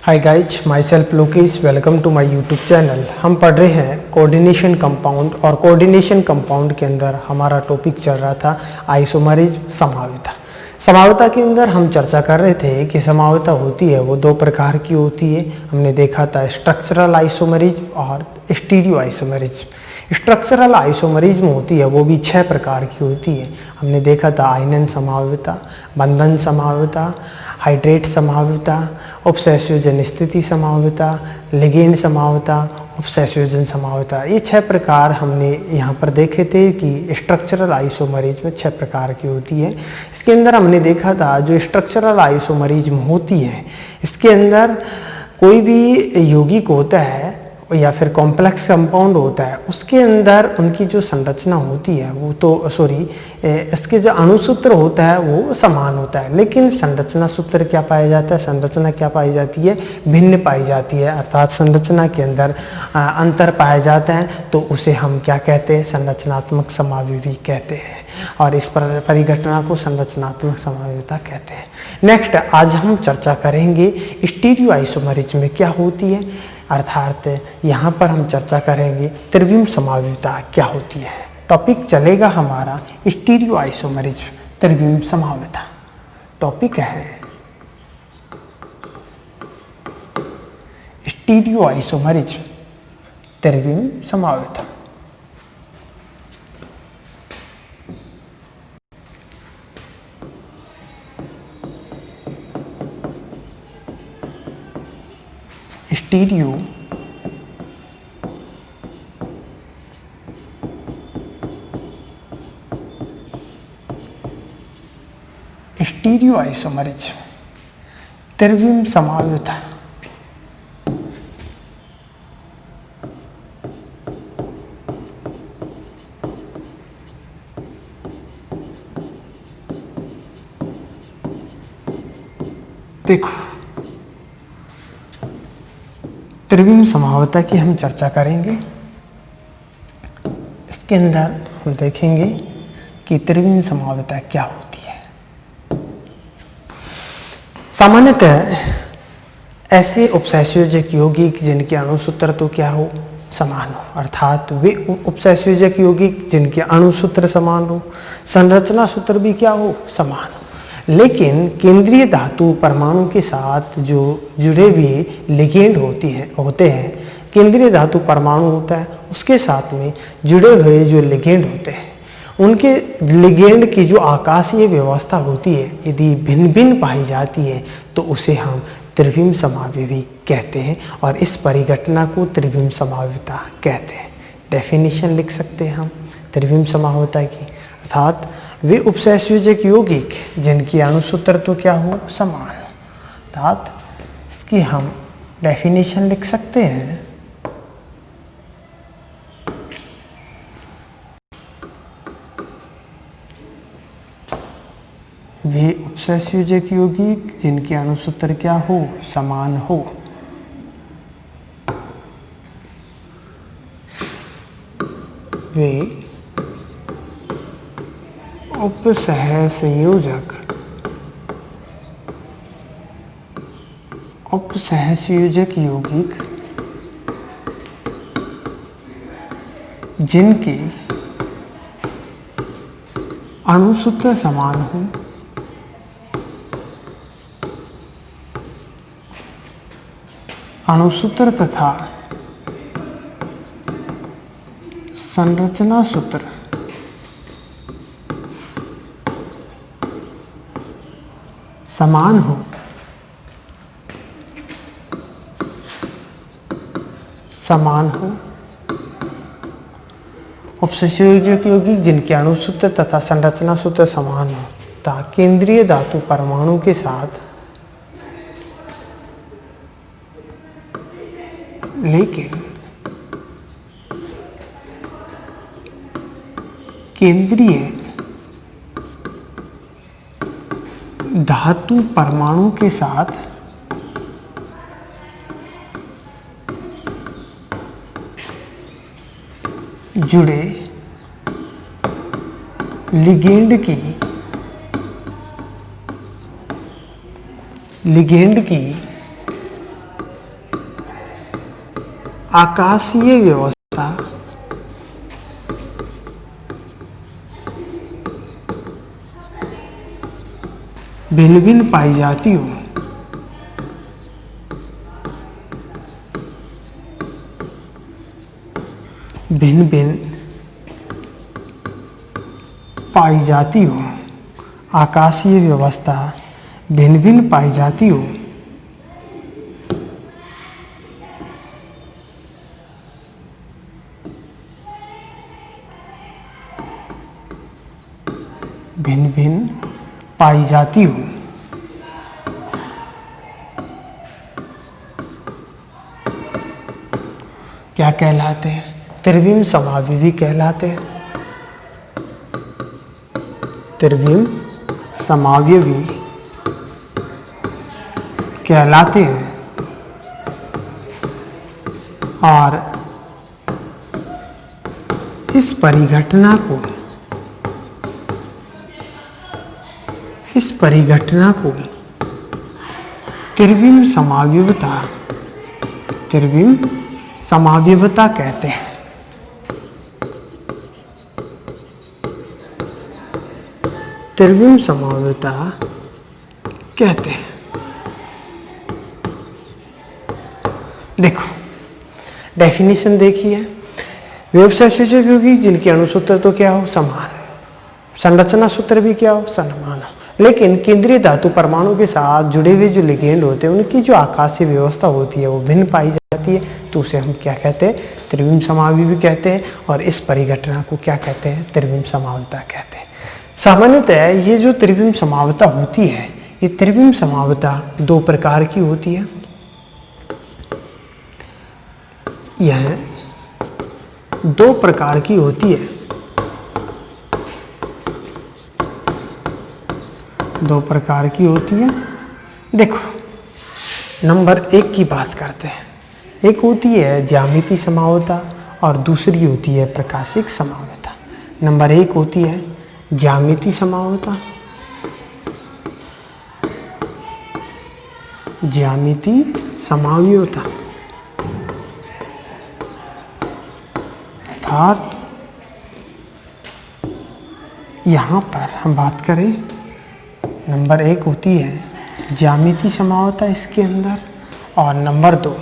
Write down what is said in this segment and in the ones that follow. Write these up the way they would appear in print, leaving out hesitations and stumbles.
Hi guys, my self Lokesh, welcome to my YouTube channel. हम पढ़ रहे हैं कोऑर्डिनेशन कंपाउंड और कोऑर्डिनेशन कंपाउंड के अंदर हमारा टॉपिक चल रहा था आइसोमरेज समावता। समावता के अंदर हम चर्चा कर रहे थे कि समावता होती है वो दो प्रकार की होती है। हमने देखा था स्ट्रक्चरल आइसोमरेज और स्टीरियो आइसोमरेज। स्ट्रक्चरल आइसोमरिज्म होती है वो भी 6 प्रकार की होती है। हमने देखा था आयनन समावता, बंधन समावता, हाइड्रेट समावता, उपसंयोजन स्थिति समावता, लिगेंड समावता, उपसंयोजन समावता। ये 6 प्रकार हमने यहाँ पर देखे थे कि स्ट्रक्चरल आइसोमरिज्म 6 प्रकार की होती है। इसके अंदर हमने देखा था जो स्ट्रक्चरल आइसोमरिज्म होती है इसके अंदर कोई भी यौगिक होता है या फिर कॉम्प्लेक्स कंपाउंड होता है, उसके अंदर उनकी जो संरचना होती है वो तो इसके जो अणुसूत्र होता है वो समान होता है, लेकिन संरचना सूत्र क्या पाया जाता है, संरचना क्या पाई जाती है, भिन्न पाई जाती है। अर्थात संरचना के अंदर अंतर पाया जाता है तो उसे हम क्या कहते हैं, संरचनात्मक समावयवी कहते हैं और इस परिघटना को संरचनात्मक समावयवता कहते हैं। नेक्स्ट आज हम चर्चा करेंगे स्टीरियो आइसोमरिज्म में क्या होती है, अर्थात यहाँ पर हम चर्चा करेंगे त्रिविम समावयवता क्या होती है। टॉपिक चलेगा हमारा स्टीरियो आइसोमरिज्म, त्रिविम समावयवता। टॉपिक है स्टीरियो आइसोमरिज्म, त्रिविम समावयवता। स्टीरियो आइसोमरिज्म, त्रिविम समावयवता। देखो, त्रिविम समावयवता की हम चर्चा करेंगे। इसके अंदर हम देखेंगे कि त्रिविम समावयवता क्या होती है। सामान्यतः ऐसे उपसंयोजक यौगिक जिनके अणुसूत्र तो क्या हो, समान हो, अर्थात वे उपसंयोजक यौगिक जिनके अणुसूत्र समान हो, संरचना सूत्र भी क्या हो, समान हो, लेकिन केंद्रीय धातु परमाणु के साथ जो जुड़े हुए लिगेंड होते हैं, केंद्रीय धातु परमाणु होता है उसके साथ में जुड़े हुए जो लिगेंड होते हैं, उनके लिगेंड की जो आकाशीय व्यवस्था होती है यदि भिन्न भिन्न पाई जाती है तो उसे हम त्रिविम समावयवी कहते हैं और इस परिघटना को त्रिविम समावयवता कहते हैं। डेफिनेशन लिख सकते हैं हम त्रिविम समावयवता की, अर्थात वे उपसंयोजक यौगिक जिनकी अणुसूत्र तो क्या हो, समान हो। अर्थात इसकी हम डेफिनेशन लिख सकते हैं वे उपसंयोजक यौगिक जिनके अणुसूत्र क्या हो, समान हो। वे उपसहसंयोजक यौगिक जिनके अणुसूत्र समान हो, अणुसूत्र तथा संरचना सूत्र समान हो, उपसंयोजक यौगिक जिनके अणुसूत्र तथा संरचना सूत्र समान हो तथा केंद्रीय धातु परमाणु के साथ लेकिन केंद्रीय धातु परमाणु के साथ जुड़े लिगेंड की आकाशीय व्यवस्था भिन्न भिन्न पाई जाती हो, भिन्न भिन्न पाई जाती हो, आकाशीय व्यवस्था भिन्न भिन्न पाई जाती हो, भिन्न भिन्न पाई जाती हो, क्या कहलाते हैं? त्रिविम समावयवी कहलाते हैं। त्रिविम समावयवी कहलाते हैं और इस परिघटना को त्रिविम समावयवता कहते हैं। त्रिविम समावयवता कहते हैं। देखो डेफिनेशन देखिए, व्यवसाय सूचक यौगिक जिनके अणुसूत्र तो क्या हो? समान, संरचना सूत्र भी क्या हो? समान हो, लेकिन केंद्रीय धातु परमाणु के साथ जुड़े हुए जो लिगेंड होते हैं उनकी जो आकाशीय व्यवस्था होती है वो भिन्न पाई जाती है, तो उसे हम क्या कहते हैं? त्रिविम समावयवी कहते हैं। और इस परिघटना को क्या कहते हैं? त्रिविम समावयवता कहते हैं। सामान्यतः ये जो त्रिविम समावयवता होती है, ये त्रिविम समावयवता दो प्रकार की होती है। यह दो प्रकार की होती है, दो प्रकार की होती है। देखो नंबर 1 की बात करते हैं। एक होती है ज्यामितीय समावयवता और दूसरी होती है प्रकाशिक समावयवता। नंबर 1 होती है ज्यामितीय समावयवता, ज्यामितीय समावयवता अर्थात यहाँ पर हम बात करें, नंबर 1 होती है ज्यामितीय समावयवता इसके अंदर, और नंबर 2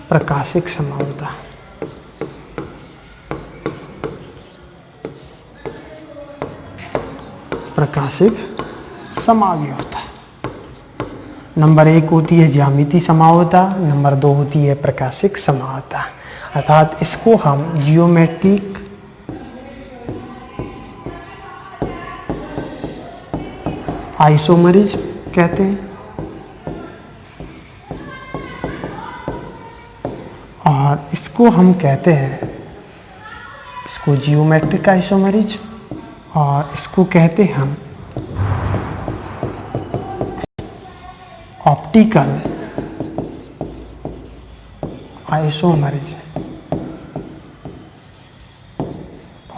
प्रकाशिक समावयवता। प्रकाशिक समावयवता नंबर 1 होती है ज्यामितीय समावयवता, नंबर 2 होती है प्रकाशिक समावयवता। अर्थात इसको हम जियोमेट्रिक आइसोमरिज्म कहते हैं और इसको हम कहते हैं, इसको जियोमेट्रिक आइसोमरिज्म, और इसको कहते हैं हम ऑप्टिकल आइसोमरिज्म।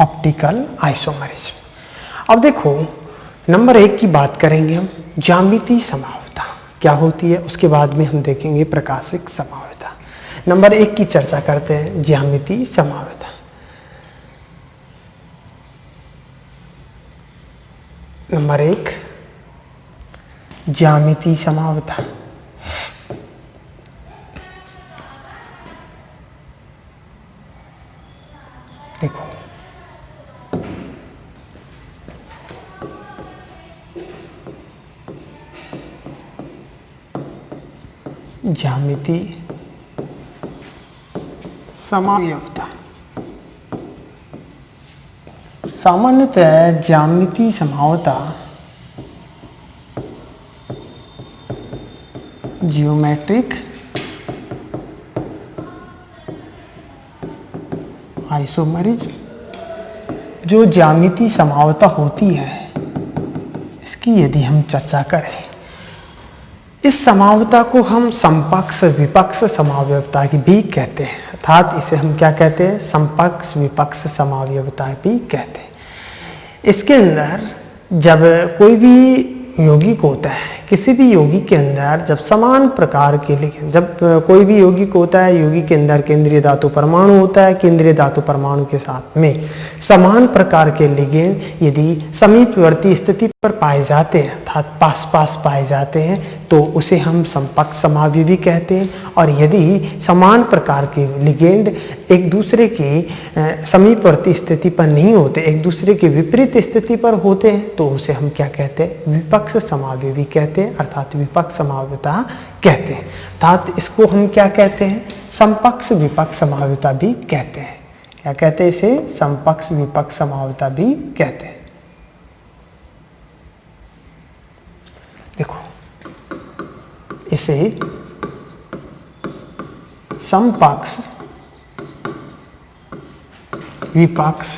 Optical isomerism. अब देखो नंबर 1 की बात करेंगे हम, ज्यामितीय समावयवता क्या होती है, उसके बाद में हम देखेंगे प्रकाशिक समावयवता। नंबर 1 की चर्चा करते हैं, ज्यामितीय समावयवता। नंबर 1 ज्यामितीय समावयवता। देखो ज्यामितीय समावयवता। सामान्यतः ज्यामितीय समावयवता जियोमेट्रिक आइसोमरिज्म, जो ज्यामितीय समावयवता होती है इसकी यदि हम चर्चा करें, इस समावयवता को हम समपक्ष विपक्ष समावयवता भी कहते हैं। अर्थात इसे हम क्या कहते हैं? समपक्ष विपक्ष समावयवता भी कहते हैं। इसके अंदर जब कोई भी यौगिक होता है, किसी भी यौगिक के अंदर जब समान प्रकार के लिगेंड, जब कोई भी यौगिक होता है, यौगिक के अंदर केंद्रीय धातु परमाणु होता है, केंद्रीय धातु परमाणु के साथ में समान प्रकार के लिगेंड यदि समीपवर्ती स्थिति पर पाए जाते हैं, अर्थात पास पास पाए जाते हैं, तो उसे हम समपक्ष समावयवी कहते हैं। और यदि समान प्रकार के लिगेंड एक दूसरे के समीपवर्ती स्थिति पर नहीं होते, एक दूसरे के विपरीत स्थिति पर होते हैं, तो उसे हम क्या कहते हैं? विपक्ष समावयवी कहते हैं, अर्थात विपक्ष समावयवता कहते हैं। अर्थात इसको हम क्या कहते हैं? समपक्ष विपक्ष समावयवता भी कहते हैं। क्या कहते हैं इसे? समपक्ष विपक्ष समावयवता भी कहते हैं। देखो, इसे समपक्ष विपक्ष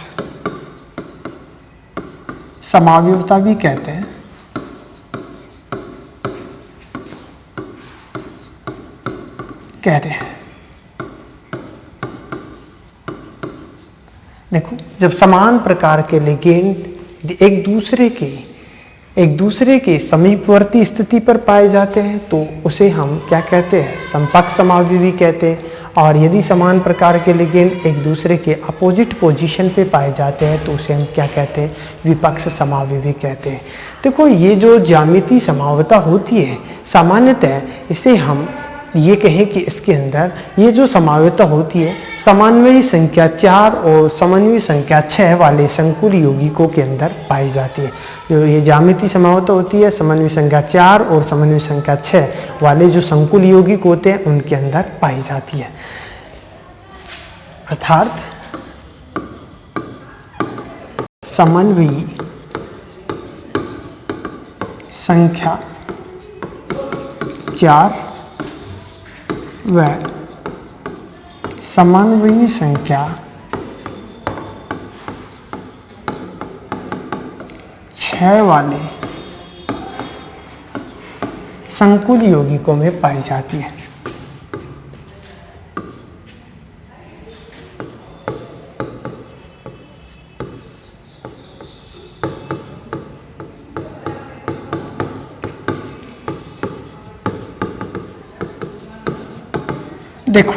समावयवता भी कहते हैं। देखो, जब समान प्रकार के लिगेंड एक दूसरे के समीपवर्ती स्थिति पर पाए जाते हैं, तो उसे हम क्या कहते हैं? समपक्ष समावयवी कहते हैं। और यदि समान प्रकार के लिगेंड एक दूसरे के अपोजिट पोजीशन पे पाए जाते हैं, तो उसे हम क्या कहते हैं? विपक्ष समावयवी कहते हैं। देखो, ये जो ज्यामितीय समावयवता होती है, सामान्यतः इसे हम ये कहें कि इसके अंदर ये जो समावयवता होती है, समन्वयी संख्या 4 और समन्वयी संख्या 6 वाले संकुल यौगिकों के अंदर पाई जाती है। जो ये ज्यामितीय समावयवता होती है, समन्वयी संख्या 4 और समन्वयी संख्या 6 वाले जो संकुल यौगिक होते हैं, उनके अंदर पाई जाती है। अर्थात समन्वयी संख्या 4 व समन्वयी संख्या 6 वाले संकुल यौगिकों में पाई जाती है। देखो,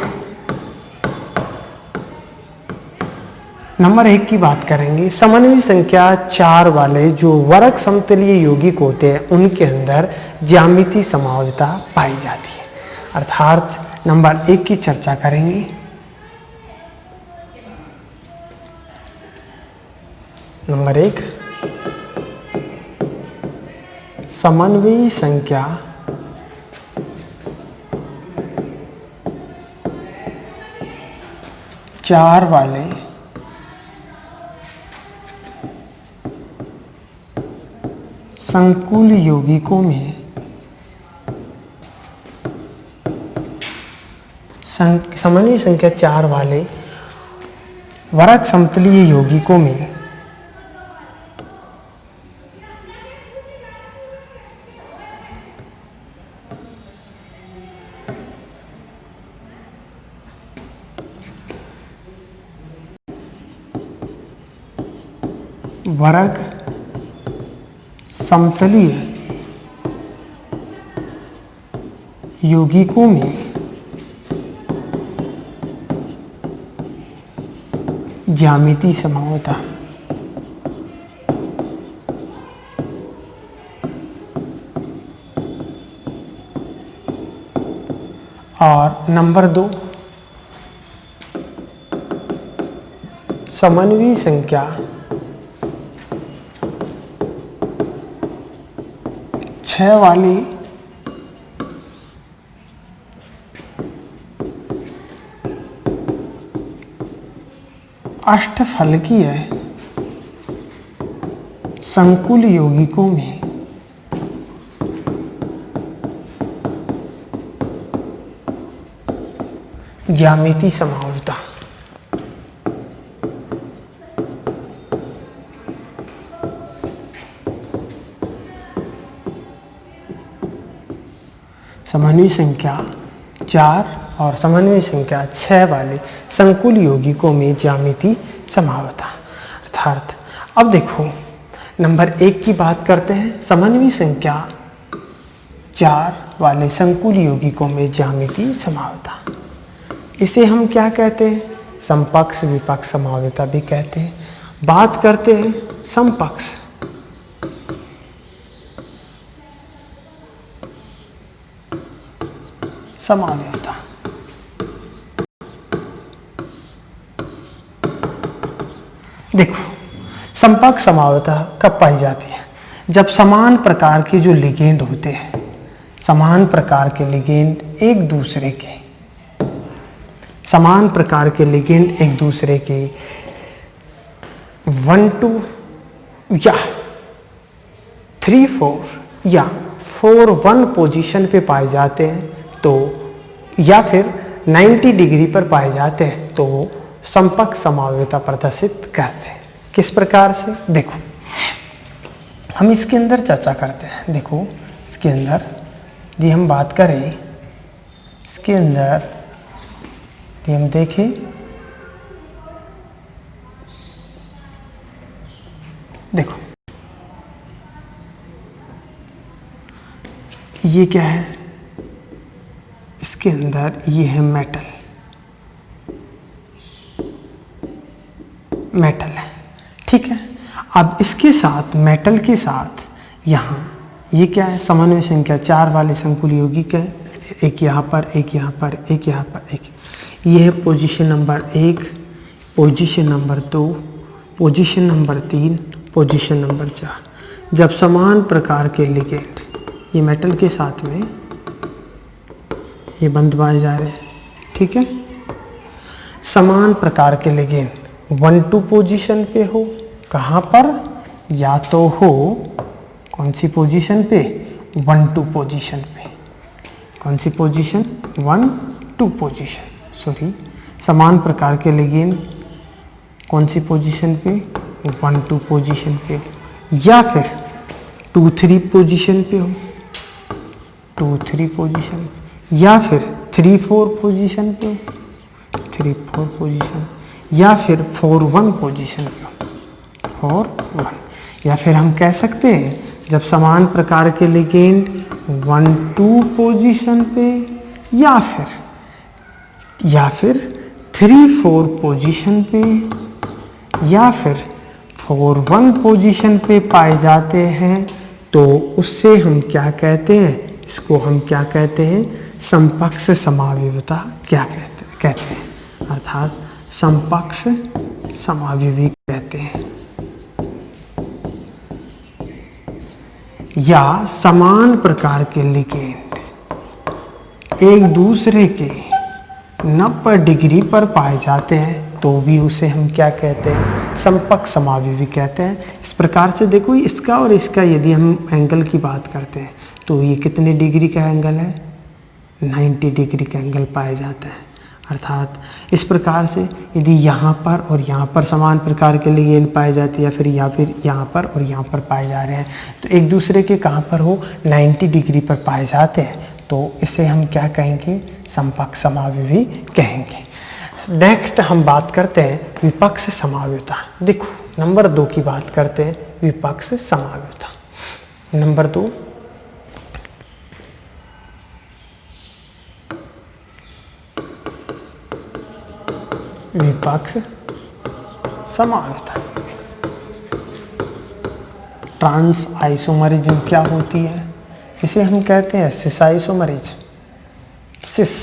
नंबर 1 की बात करेंगे। समन्वयी संख्या 4 वाले जो वर्ग समतलीय यौगिक होते हैं, उनके अंदर ज्यामितीय समावयवता पाई जाती है। अर्थात नंबर 1 की चर्चा करेंगे। नंबर 1, समन्वयी संख्या 4 वाले संकुल यौगिकों में समन्वयी संख्या 4 वाले वर्ग समतलीय यौगिकों में वर्ग समतलीय यौगिकों में ज्यामितीय समावयवता। और नंबर 2, समन्वयी संख्या 6 वाली अष्टफलकीय संकुल यौगिकों में ज्यामितीय समावयवता। समन्वयी संख्या 4 और समन्वयी संख्या 6 वाले संकुल यौगिकों में ज्यामितीय समावयवता। अर्थात अब देखो, नंबर 1 की बात करते हैं। समन्वयी संख्या 4 वाले संकुल यौगिकों में ज्यामितीय समावता। इसे हम क्या कहते हैं? समपक्ष विपक्ष समावता भी कहते हैं। बात करते हैं समपक्ष। समावता देखो, समपक्ष समावता कब पाई जाती है? जब समान प्रकार के जो लिगेंड होते हैं, समान प्रकार के लिगेंड एक दूसरे के, समान प्रकार के लिगेंड एक दूसरे के 1-2 या 3-4 या 4-1 पोजीशन पे पाए जाते हैं तो, या फिर 90 डिग्री पर पाए जाते हैं तो समपक्ष समावता प्रदर्शित करते हैं। किस प्रकार से? देखो, हम इसके अंदर चर्चा करते हैं। देखो, इसके अंदर यदि हम बात करें, इसके अंदर यदि हम देखें, देखो ये क्या है? इसके अंदर ये है मेटल, मेटल है, ठीक है। अब इसके साथ, मेटल के साथ यहाँ ये क्या है? समन्वय संख्या 4 वाले संकुल यौगिक है। एक यहाँ पर, एक यहाँ पर, एक यहाँ पर, एक। ये है position number 1, position number 2, position number 3, position number 4। जब समान प्रकार के लिगेंड ये मेटल के साथ में ये बंद पाए जा रहे हैं, ठीक है। समान प्रकार के लिगेंड 1-2 पोजीशन पे हो, कहाँ पर? या तो हो कौन सी पोजीशन पे? 1-2 पोजीशन पे। कौन सी पोजीशन? 1-2 position, sorry. समान प्रकार के लिगेंड कौन सी पोजीशन पे? 1-2 पोजीशन पे, या फिर 2-3 पोजीशन पे हो, 2-3 पोजीशन, या फिर 3-4 पोजीशन पे हो, 3-4 पोजीशन, या फिर 4-1 पोजीशन पे हो, 4-1। या फिर हम कह सकते हैं जब समान प्रकार के लिगेंड 1-2 पोजीशन पे या फिर 3-4 पोजीशन पे या फिर 4-1 पोजीशन पे पाए जाते हैं तो उससे हम क्या कहते हैं? इसको हम क्या कहते हैं? समपक्ष समावयवता क्या कहते हैं, अर्थात समपक्ष समावयवी कहते हैं। या समान प्रकार के लिगेंड एक दूसरे के 90 डिग्री पर पाए जाते हैं तो भी उसे हम क्या कहते हैं? समपक्ष समावयवी कहते हैं। इस प्रकार से देखो, इसका और इसका यदि हम एंगल की बात करते हैं तो ये कितने डिग्री का एंगल है? 90 डिग्री का एंगल पाया जाता है। अर्थात इस प्रकार से यदि यहाँ पर और यहाँ पर समान प्रकार के लिगेंड पाए जाते हैं या फिर यहाँ पर और यहाँ पर पाए जा रहे हैं तो एक दूसरे के कहाँ पर हो? 90 डिग्री पर पाए जाते हैं तो इसे हम क्या कहेंगे? समपक्ष समावयवी कहेंगे। नेक्स्ट हम बात करते हैं विपक्ष समावयवता। देखो, नंबर 2 की बात करते हैं, विपक्ष समावयवता। नंबर 2, विपक्ष समावयवता। ट्रांस आइसोमरिज्म क्या होती है? इसे हम कहते हैं सिस आइसोमरिज्म, सिस।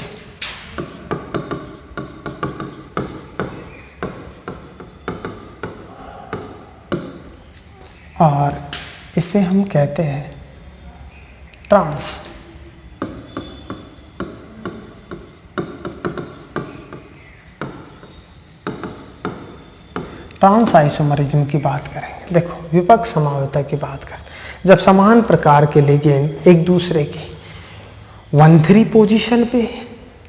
और इसे हम कहते हैं ट्रांस। ट्रांस आइसोमरिज्म की बात करेंगे। देखो, विपक्ष समावयवता की बात करें, जब समान प्रकार के लिगेंड एक दूसरे के 1-3 पोजीशन पे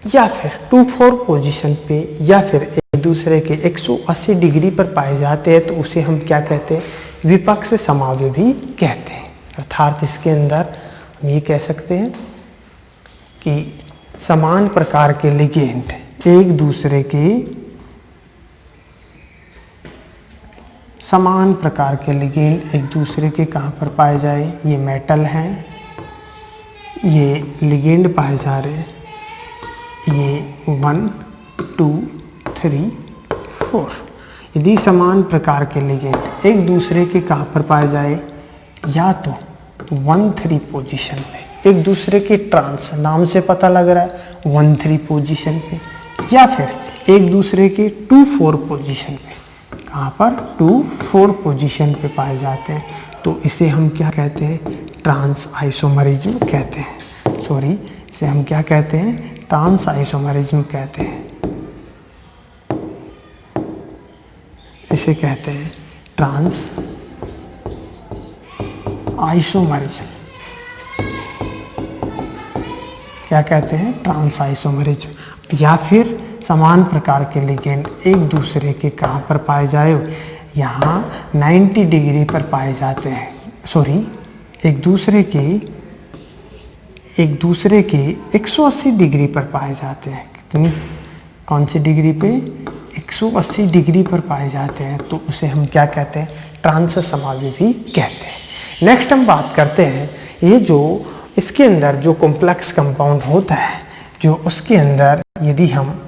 या फिर 2-4 पोजीशन पे या फिर एक दूसरे के 180 डिग्री पर पाए जाते हैं तो उसे हम क्या कहते हैं? विपक्ष समावयवी कहते हैं। अर्थात इसके अंदर हम ये कह सकते हैं कि समान प्रकार के लिगेंड एक दूसरे के समान प्रकार के लिगेंड एक दूसरे के कहाँ पर पाए जाए? ये मेटल हैं, ये लिगेंड पाए जा रहे हैं, ये 1 2 3 4। यदि समान प्रकार के लिगेंड एक दूसरे के कहाँ पर पाए जाए, या तो 1 3 पोजीशन पे, एक दूसरे के ट्रांस, नाम से पता लग रहा है 1 3 पोजीशन पे, या फिर एक दूसरे के 2 4 पोजीशन पे, कहाँ पर 2 4 पोजीशन पे पाए जाते हैं, तो इसे हम क्या कहते हैं, ट्रांस आइसोमरिज्म कहते हैं। सॉरी, इसे हम क्या कहते हैं, ट्रांस आइसोमरिज्म कहते हैं। इसे कहते हैं ट्रांस आइसोमरिज्म। क्या कहते हैं, ट्रांस आइसोमरिज्म। या फिर समान प्रकार के लिगेंड एक दूसरे के कहाँ पर पाए जाए, यहाँ 90 डिग्री पर पाए जाते हैं। सॉरी, एक दूसरे के 180 डिग्री पर पाए जाते हैं। कितनी, कौन सी डिग्री पे, 180 डिग्री पर पाए जाते हैं, तो उसे हम क्या कहते हैं, ट्रांस समाविवी कहते हैं। नेक्स्ट हम बात करते हैं, ये जो इसके अंदर जो कॉम्प्लेक्स कंपाउंड होता है, जो उसके अंदर यदि हम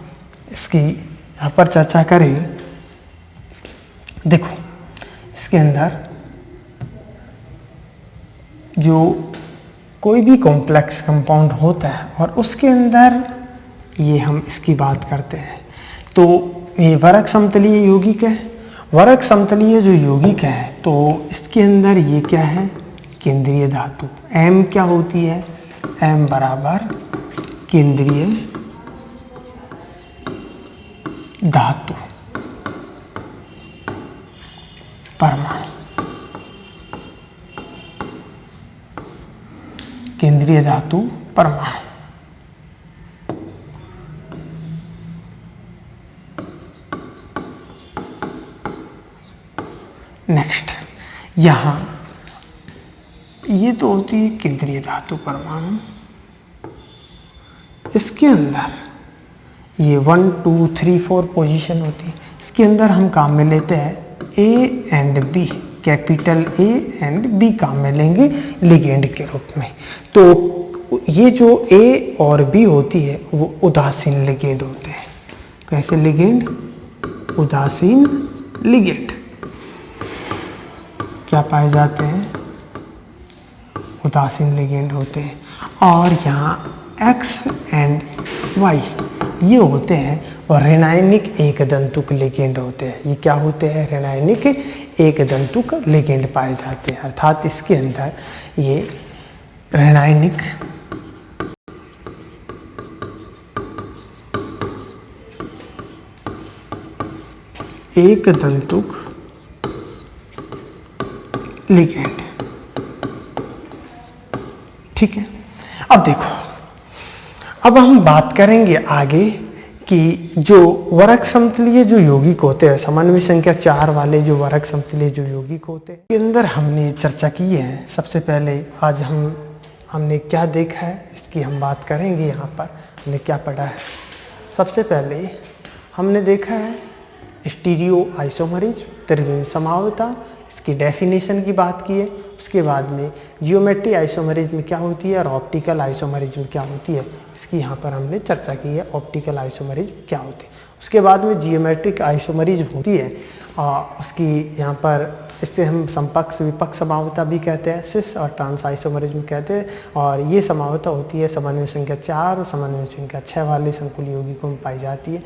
इसकी यहाँ पर चर्चा करें, देखो इसके अंदर जो कोई भी कॉम्प्लेक्स कंपाउंड होता है और उसके अंदर ये हम इसकी बात करते हैं, तो ये वर्ग समतलीय यौगिक है। वर्ग समतलीय जो यौगिक है, तो इसके अंदर ये क्या है, केंद्रीय धातु। M क्या होती है, M बराबर केंद्रीय धातु परमाणु, केंद्रीय धातु परमाणु। नेक्स्ट, यहाँ ये तो होती है केंद्रीय धातु परमाणु, इसके अंदर ये 1 2 3 4 पोजीशन होती है। इसके अंदर हम काम में लेते हैं A and B, capital A and B काम में लेंगे लिगेंड के रूप में। तो ये जो A और B होती है वो उदासीन लिगेंड होते हैं। कैसे लिगेंड, उदासीन लिगेंड क्या पाए जाते हैं, उदासीन लिगेंड होते हैं। और यहाँ X एंड Y ये होते हैं और ऋणायनिक एक दंतुक लिगेंड होते हैं। ये क्या होते हैं, ऋणायनिक एक दंतुक लिगेंड पाए जाते हैं, अर्थात इसके अंदर ये ऋणायनिक एक दंतुक लिगेंड। ठीक है, अब देखो, अब हम बात करेंगे आगे कि जो वर्ग समतलीय जो यौगिक होते हैं, समन्वय संख्या 4 वाले जो वर्ग समतलीय जो यौगिक होते हैं, के अंदर हमने चर्चा की है। सबसे पहले आज हमने क्या देखा है इसकी हम बात करेंगे। यहाँ पर हमने क्या पढ़ा है, सबसे पहले हमने देखा है स्टीरियो आइसोमरिज्म, त्रिविम समावता, इसकी डेफिनेशन की बात की है। उसके बाद में जियोमेट्री आइसोमरिज्म क्या होती है और ऑप्टिकल आइसोमरिज्म क्या होती है, इसकी यहाँ पर हमने चर्चा की है, ऑप्टिकल आइसोमरिज्म क्या होती है। उसके बाद में जियोमेट्रिक आइसोमरिज्म होती है, उसकी यहाँ पर इससे हम समपक्ष विपक्ष समावता भी कहते हैं, सिस और ट्रांस आइसोमरिज्म कहते हैं। और ये समावता होती है समन्वय संख्या 4 और समन्वय संख्या 6 वाले संकुल यौगिकों में पाई जाती है।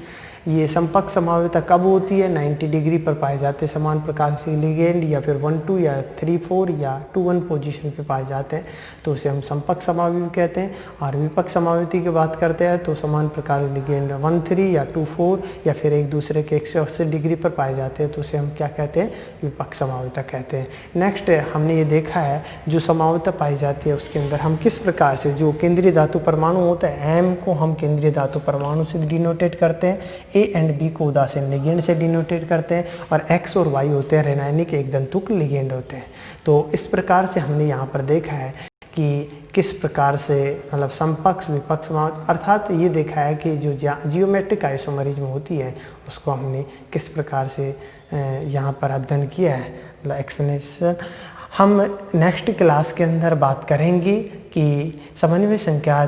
ये संपक्ष समावता कब होती है, 90 डिग्री पर पाए जाते हैं समान प्रकार के लिगेंड, या फिर 1 2 या 3 4 या 2 1 पोजीशन पे पाए जाते हैं, तो उसे हम संपक्ष समावती कहते हैं। और विपक्ष समावती की बात करते हैं तो समान प्रकार के लिगेंड 1 3 या 2 4 या फिर एक दूसरे के 180 डिग्री पर पाए जाते हैं, तो उसे हम क्या कहते हैं, विपक्ष समावता कहते हैं। नेक्स्ट हमने ये देखा है जो समावता पाई जाती है उसके अंदर हम किस प्रकार से, जो केंद्रीय धातु परमाणु होता है M को हम केंद्रीय धातु परमाणु से डिनोटेट करते हैं, A एंड B को उदासीन लिगेंड से डिनोटेट करते हैं, और X और Y होते हैं ऋणायनिक एक दंतुक लिगेंड होते हैं। तो इस प्रकार से हमने यहाँ पर देखा है कि किस प्रकार से मतलब समपक्ष विपक्ष अर्थात ये देखा है कि जो जियोमेट्रिक आइसोमरिज्म होती है उसको हमने किस प्रकार से यहाँ पर अध्ययन किया है, मतलब एक्सप्लेनेशन। हम नेक्स्ट क्लास के अंदर बात करेंगे कि समन्वय संख्या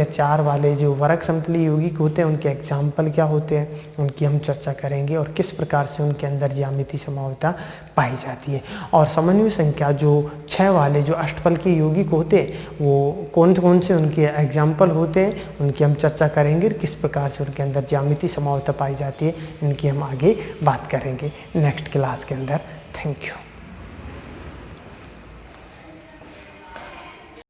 4 वाले जो वर्ग समतलीय यौगिक होते हैं उनके एग्जाम्पल क्या होते हैं, उनकी हम चर्चा करेंगे और किस प्रकार से उनके अंदर ज्यामितीय समरूपता पाई जाती है। और समन्वय संख्या जो 6 वाले जो अष्टफलकीय यौगिक होते हैं वो कौन कौन से उनके एग्जाम्पल होते हैं, उनकी हम चर्चा करेंगे और किस प्रकार से उनके अंदर ज्यामितीय समरूपता पाई जाती है, इनकी हम आगे बात करेंगे नेक्स्ट क्लास के अंदर। Thank you.